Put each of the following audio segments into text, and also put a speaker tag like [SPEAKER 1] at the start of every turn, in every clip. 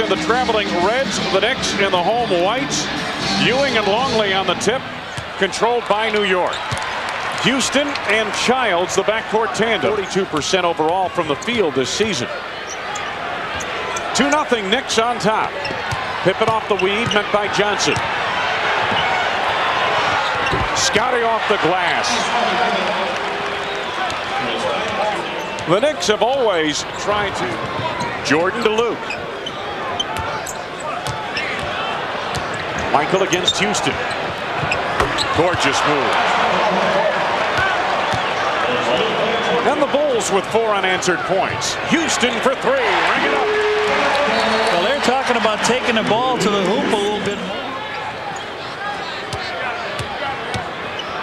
[SPEAKER 1] In the traveling Reds, the Knicks in the home whites. Ewing and Longley on the tip, controlled by New York. Houston and Childs, the backcourt tandem. 42% overall from the field this season. 2-0 Knicks on top. Pippen off the weave, met by Johnson. Scotty off the glass. The Knicks have always tried to. Jordan to Luke. Michael against Houston. Gorgeous move. And the Bulls with 4 unanswered points. Houston for 3. Ring it up.
[SPEAKER 2] Well, they're talking about taking the ball to the hoop a little bit more.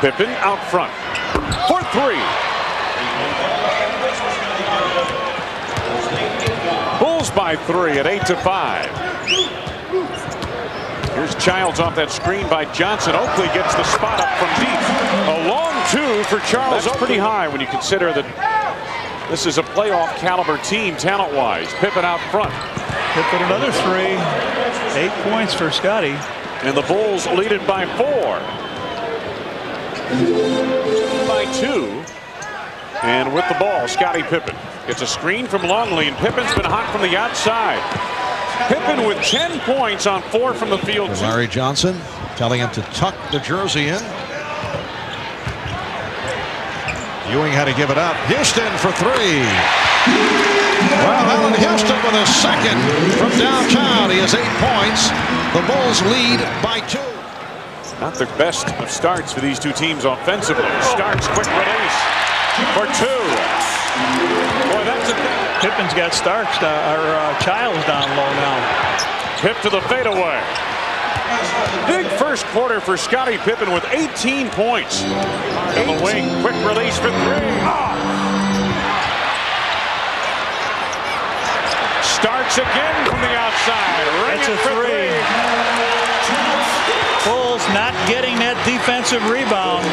[SPEAKER 1] Pippen out front for 3. Bulls by 3 at 8-5. Here's Childs off that screen by Johnson. Oakley gets the spot up from deep. A long 2 for Charles. That's pretty high when you consider that this is a playoff caliber team talent-wise. Pippen out front.
[SPEAKER 2] Pippen another 3. 8 points for Scotty.
[SPEAKER 1] And the Bulls lead it by 4. By 2. And with the ball, Scottie Pippen gets a screen from Longley, and Pippen's been hot from the outside. Pippen with 10 points on 4 from the field.
[SPEAKER 3] Larry Johnson telling him to tuck the jersey in. Ewing had to give it up. Houston for 3. Well, Allen Houston with a second from downtown. He has 8 points. The Bulls lead by 2.
[SPEAKER 1] Not the best of starts for these two teams offensively. Starks, quick release for 2. Boy, that's a thing.
[SPEAKER 2] Pippen's got Starks or Childs down low now.
[SPEAKER 1] Tip to the fadeaway. Big first quarter for Scottie Pippen with 18 points. On the wing, quick release for 3. Starks again from the outside. Ring it for 3.
[SPEAKER 2] Bulls not getting that defensive rebound.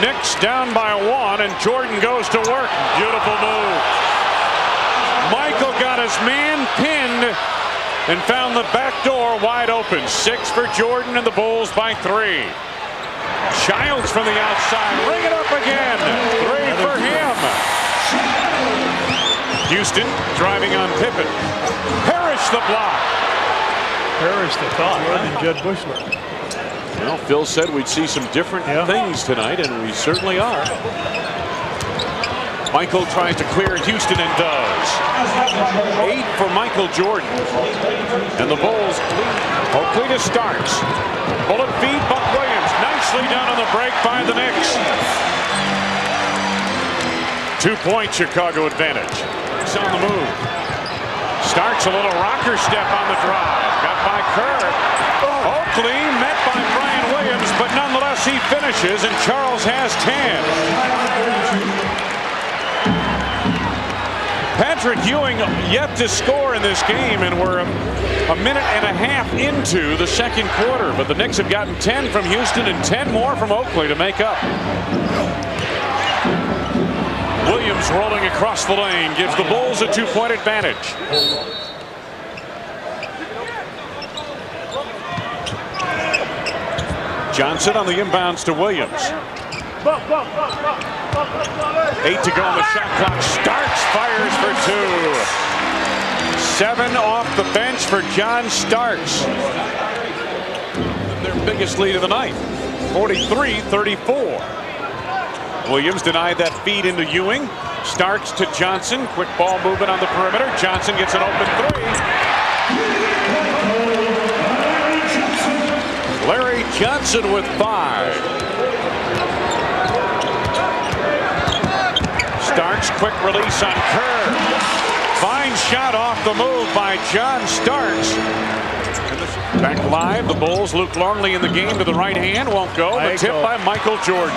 [SPEAKER 1] Knicks down by 1, and Jordan goes to work. Beautiful move. Michael got his man pinned and found the back door wide open. 6 for Jordan, and the Bulls by 3. Childs from the outside. Ring it up again. 3 for him. Houston driving on Pippen. Parrish the block.
[SPEAKER 2] Parrish the thought, and Jed Bushler.
[SPEAKER 1] Well, Phil said we'd see some different things tonight, and we certainly are. Michael tries to clear Houston and does. 8 for Michael Jordan. And the Bulls lead. Oakley to Starks. Bullet feed, Buck Williams. Nicely done on the break by the Knicks. 2-point Chicago advantage. It's on the move. Starks a little rocker step on the drive. Got by Kerr. Oakley met by Brian Williams, but nonetheless he finishes, and Charles has 10. Patrick Ewing yet to score in this game, and we're a minute and a half into the second quarter, but the Knicks have gotten 10 from Houston and 10 more from Oakley to make up. Williams rolling across the lane gives the Bulls a 2-point advantage. Johnson on the inbounds to Williams. 8 to go on the shot clock. Starks fires for 2. 7 off the bench for John Starks. Their biggest lead of the night. 43-34. Williams denied that feed into Ewing. Starks to Johnson. Quick ball movement on the perimeter. Johnson gets an open 3. Larry Johnson with 5. Starks, quick release on Kerr. Fine shot off the move by John Starks. Back live, the Bulls. Luke Longley in the game to the right hand. Won't go. The tip by Michael Jordan.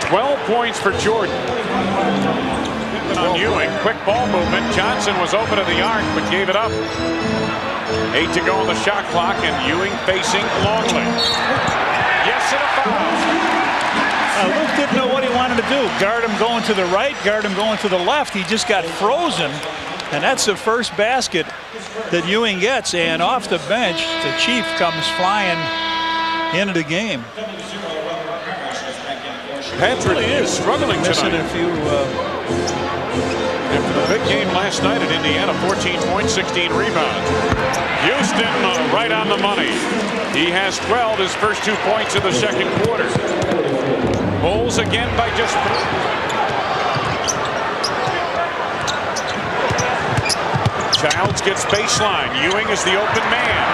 [SPEAKER 1] 12 points for Jordan. On Ewing. Quick ball movement. Johnson was open to the arc, but gave it up. 8 to go on the shot clock, and Ewing facing Longley. Yes, and a foul.
[SPEAKER 2] Luke didn't know what he wanted to do. Guard him going to the right, guard him going to the left. He just got frozen And that's the first basket that Ewing gets. And off the bench, the Chief comes flying into the game.
[SPEAKER 1] Patrick is struggling
[SPEAKER 2] Missing
[SPEAKER 1] tonight.
[SPEAKER 2] a few.
[SPEAKER 1] After the big game last night at Indiana, 14 points, 16 rebounds. Houston right on the money. He has 12, his first 2 points in the second quarter. Bulls again by just 3. Childs gets baseline. Ewing is the open man.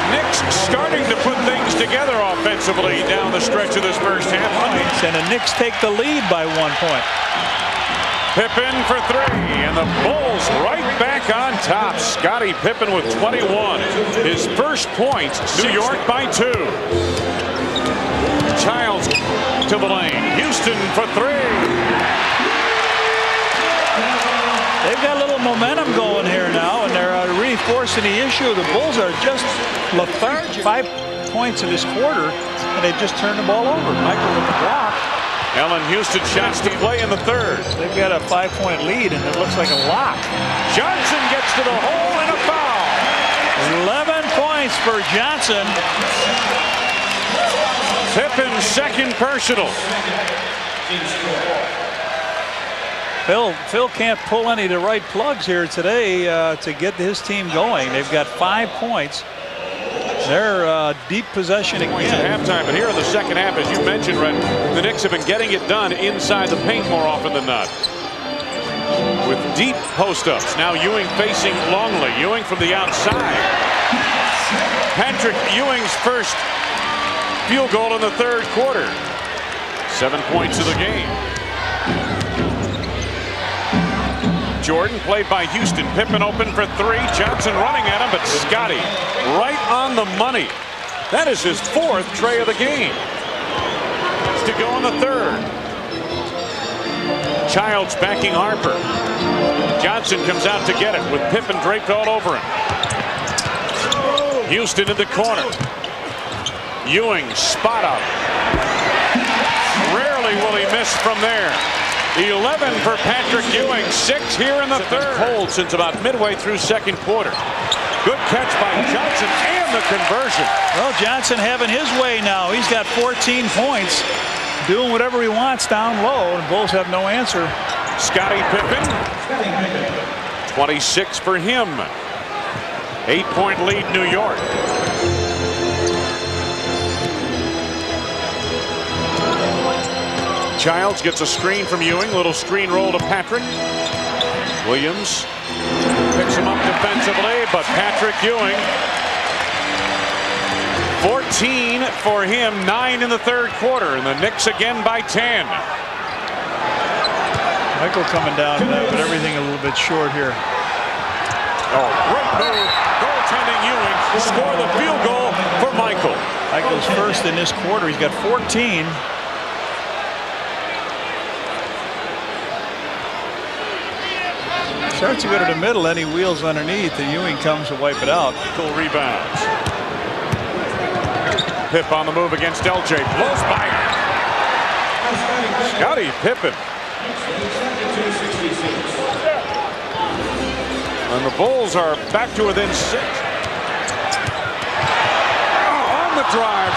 [SPEAKER 1] Knicks starting to put things together offensively down the stretch of this first half.
[SPEAKER 2] And the Knicks take the lead by 1 point.
[SPEAKER 1] Pippen for 3, and the Bulls right back on top. Scottie Pippen with 21. His first points, New York by 2. Childs to the lane. Houston for 3.
[SPEAKER 2] They've got a little momentum going here now, and they're reinforcing the issue. The Bulls are just lethargic. 5 points in this quarter, and they just turned the ball over. Michael with the block.
[SPEAKER 1] Allen Houston shots to play in the third.
[SPEAKER 2] They've got a 5-point lead, and it looks like a lock.
[SPEAKER 1] Johnson gets to the hole and a foul.
[SPEAKER 2] 11 points for Johnson.
[SPEAKER 1] Pippen's second personal.
[SPEAKER 2] Phil can't pull any of the right plugs here today to get his team going. They've got 5 points. They're deep possession again.
[SPEAKER 1] At halftime, but here in the second half, as you mentioned, Red, the Knicks have been getting it done inside the paint more often than not. With deep post-ups. Now Ewing facing Longley. Ewing from the outside. Patrick Ewing's first field goal in the third quarter. 7 points of the game. Jordan played by Houston. Pippen open for 3. Johnson running at him, but Scottie right on the money. That is his 4th tray of the game. To go in the third. Childs backing Harper. Johnson comes out to get it with Pippen draped all over him. Houston in the corner. Ewing spot up. Rarely will he miss from there. 11 for Patrick Ewing, 6 here in the third. Cold since about midway through second quarter. Good catch by Johnson and the conversion.
[SPEAKER 2] Well, Johnson having his way now. He's got 14 points, doing whatever he wants down low, and Bulls have no answer.
[SPEAKER 1] Scottie Pippen, 26 for him. 8-point lead, New York. Childs gets a screen from Ewing. Little screen roll to Patrick. Williams picks him up defensively, but Patrick Ewing, 14 for him, 9 in the third quarter, and the Knicks again by 10.
[SPEAKER 2] Michael coming down, but everything a little bit short here.
[SPEAKER 1] Oh, great move. Goaltending Ewing. Score the field goal for Michael.
[SPEAKER 2] Michael's first in this quarter. He's got 14. Starts to go to the middle, then he wheels underneath, and Ewing comes to wipe it out.
[SPEAKER 1] Cool rebounds. Pip on the move against LJ. Blows by him. Scottie Pippen. And the Bulls are back to within 6. Oh, on the drive.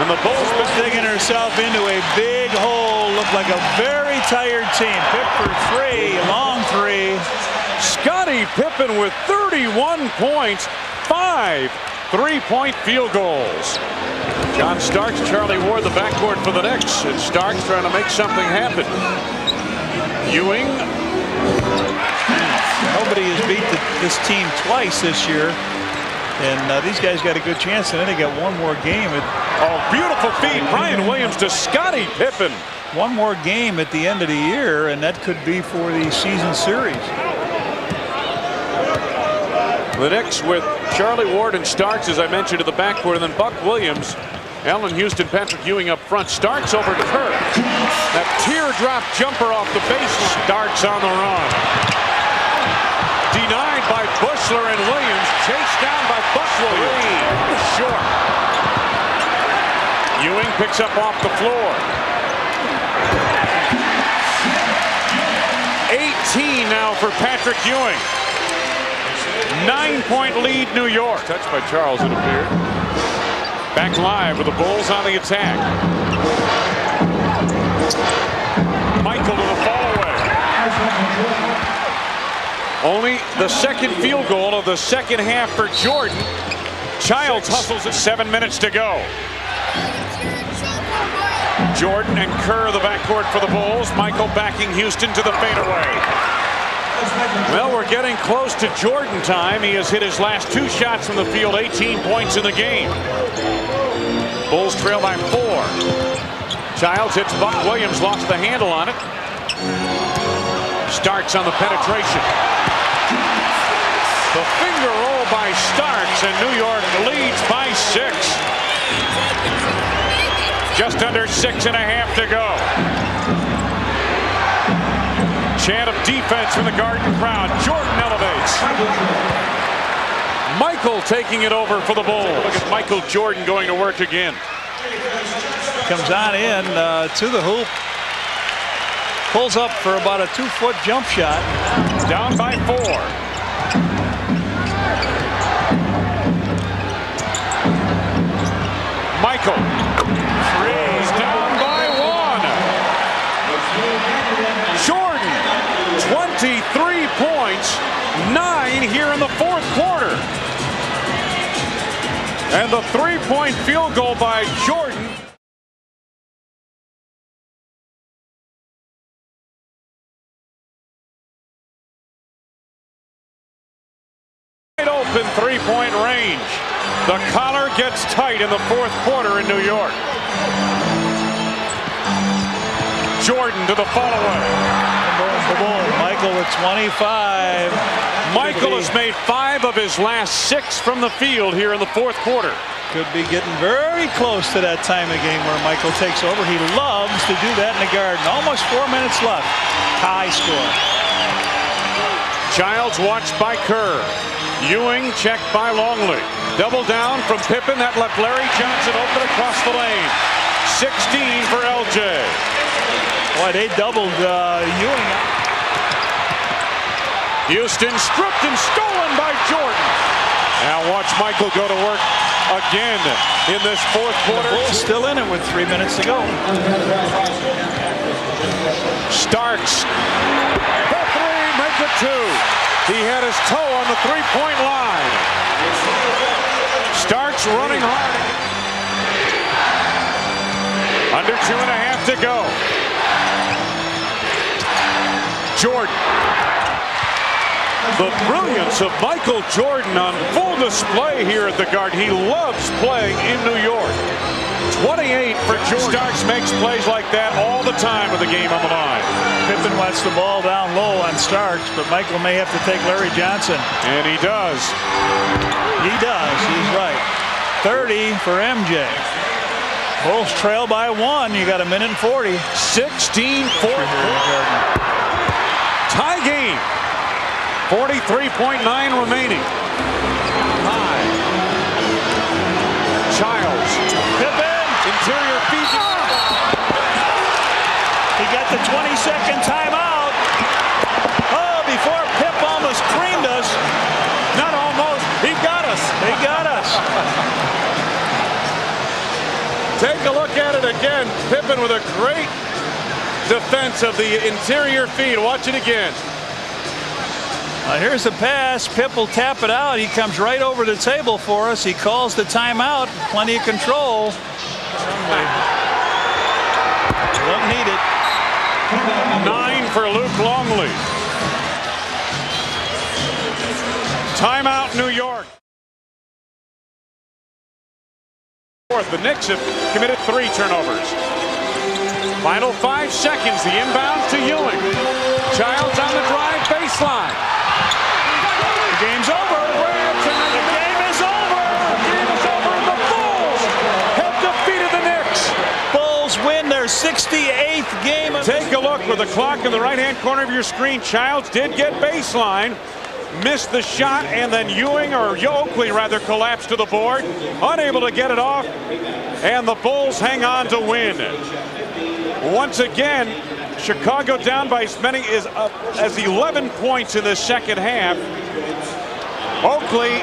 [SPEAKER 1] And the Bulls
[SPEAKER 2] digging herself into a big hole. Looked like a very tired team. Pip for 3, long 3.
[SPEAKER 1] Scottie Pippen with 31 points, 5 3-point field goals. John Starks, Charlie Ward, the backcourt for the Knicks. And Starks trying to make something happen. Ewing.
[SPEAKER 2] Nobody has beat this team twice this year. And these guys got a good chance, and then they got one more game.
[SPEAKER 1] Oh, beautiful feed. Brian Williams to Scottie Pippen.
[SPEAKER 2] One more game at the end of the year, and that could be for the season series.
[SPEAKER 1] The Knicks with Charlie Ward and Starks, as I mentioned, to the backcourt, and then Buck Williams, Allen Houston, Patrick Ewing up front. Starks over to Kerr. That teardrop jumper off the baseline. Starks on the run. Denied by Bushler and Williams. Chased down by Buck Williams. Short. Ewing picks up off the floor. 18 now for Patrick Ewing. 9-point lead, New York. Touched by Charles, it appeared. Back live with the Bulls on the attack. Michael to the fallaway. Only the second field goal of the second half for Jordan. Childs hustles at 7 minutes to go. Jordan and Kerr the backcourt for the Bulls. Michael backing Houston to the fadeaway. Well, we're getting close to Jordan time. He has hit his last 2 shots from the field, 18 points in the game. Bulls trail by 4. Childs hits Buck Williams, lost the handle on it. Starks on the penetration. The finger roll by Starks, and New York leads by 6. Just under 6.5 to go. Chant of defense from the Garden crowd. Jordan elevates. Michael taking it over for the Bulls. Look at Michael Jordan going to work again.
[SPEAKER 2] Comes on in to the hoop. Pulls up for about a 2-foot jump shot.
[SPEAKER 1] Down by 4. Michael. He's down by 1. Jordan, 23 points, 9 here in the fourth quarter. And the 3-point field goal by Jordan. Wide open 3-point range. The collar gets tight in the fourth quarter in New York. Jordan to the follow-away.
[SPEAKER 2] Michael with 25.
[SPEAKER 1] Michael has made 5 of his last 6 from the field here in the fourth quarter.
[SPEAKER 2] Could be getting very close to that time of game where Michael takes over. He loves to do that in the Garden. Almost 4 minutes left. High score.
[SPEAKER 1] Childs watched by Kerr. Ewing checked by Longley. Double down from Pippen. That left Larry Johnson open across the lane. 16 for LJ.
[SPEAKER 2] Boy, they doubled Ewing.
[SPEAKER 1] Houston stripped and stolen by Jordan. Now watch Michael go to work again in this fourth quarter.
[SPEAKER 2] The Bulls still in it with 3 minutes to go.
[SPEAKER 1] Starks. The 3, make it 2. He had his toe on the 3-point line. Starks running hard. Under 2.5 to go. Jordan. The brilliance of Michael Jordan on full display here at the Garden. He loves playing in New York. 28 for Jordan. Starks makes plays like that all the time with the game on the line.
[SPEAKER 2] Pippen wants the ball down low on Starks, but Michael may have to take Larry Johnson.
[SPEAKER 1] And he does.
[SPEAKER 2] He does. He's right. 30 for MJ. Bulls trail by 1. You got 1 minute and 40.
[SPEAKER 1] 16 for tie game. 43.9 remaining. High. Childs.
[SPEAKER 2] Pippen.
[SPEAKER 1] Interior feed.
[SPEAKER 2] He got the 20-second timeout. Oh, before Pip almost creamed us.
[SPEAKER 1] Not almost. He got us.
[SPEAKER 2] He got us.
[SPEAKER 1] Take a look at it again. Pippen with a great defense of the interior feed. Watch it again.
[SPEAKER 2] Here's the pass. Pip will tap it out. He comes right over the table for us. He calls the timeout. Plenty of control. Don't need it.
[SPEAKER 1] 9 for Luke Longley. Timeout, New York. The Knicks have committed 3 turnovers. Final 5 seconds. The inbound to Ewing. Childs on the drive baseline. The game's over. The game is over. The game is over. The Bulls have defeated the Knicks.
[SPEAKER 2] Bulls win their 68th game.
[SPEAKER 1] Take a look with the clock in the right-hand corner of your screen. Childs did get baseline. Missed the shot, and then Ewing, or Oakley rather, collapsed to the board. Unable to get it off, and the Bulls hang on to win. Once again, Chicago down by as many as 11 points in the second half. Oakley